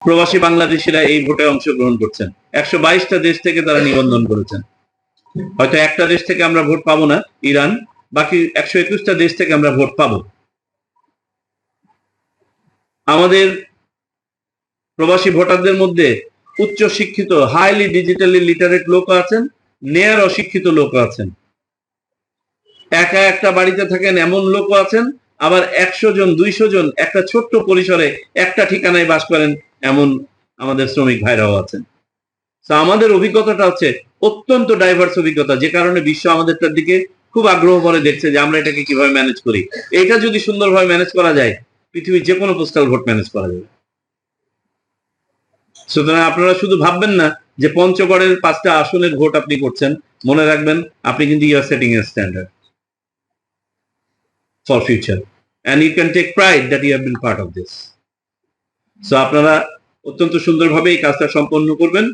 প্রবাসী বাংলাদেশিরা এই ভোটে অংশগ্রহণ করছেন। 122টা দেশ থেকে তারা নিবন্ধন করেছেন। হয়তো একটা দেশ থেকে আমরা ভোট পাবো না, ইরান, বাকি 121টা দেশ থেকে আমরা ভোট পাবো। আমাদের প্রবাসী ভোটারদের মধ্যে উচ্চ শিক্ষিত, হাইলি ডিজিটালি লিটারেট লোক আছেন, নেয়ার অশিক্ষিত লোক আছেন, একা একটা বাড়িতে থাকেন এমন লোক আছেন, আবার 100 জন 200 জন একটা ছোট্ট পরিসরে একটা ঠিকানায় বাস করেন এমন আমাদের শ্রমিক ভাইরাও আছেন। তো আমাদের অভিজ্ঞতাটা হচ্ছে অত্যন্ত ডাইভার্স অভিজ্ঞতা, যে কারণে বিশ্ব আমাদেরটার দিকে খুব আগ্রহ করে দেখছে যে আমরা এটাকে কিভাবে ম্যানেজ করি। এটা যদি সুন্দরভাবে ম্যানেজ করা যায়, পৃথিবীর যে কোনো পোস্টাল ভোট ম্যানেজ করা যাবে। সুতরাং আপনারা শুধু ভাববেন না যে পঞ্চগড়ের 5টা আসনের ভোট আপনি করছেন, মনে রাখবেন আপনি কিন্তু you are setting a standard for future, and you can take pride that you have been part of this. So আপনারা অত্যন্ত সুন্দরভাবে এই কাজটা সম্পন্ন করবেন।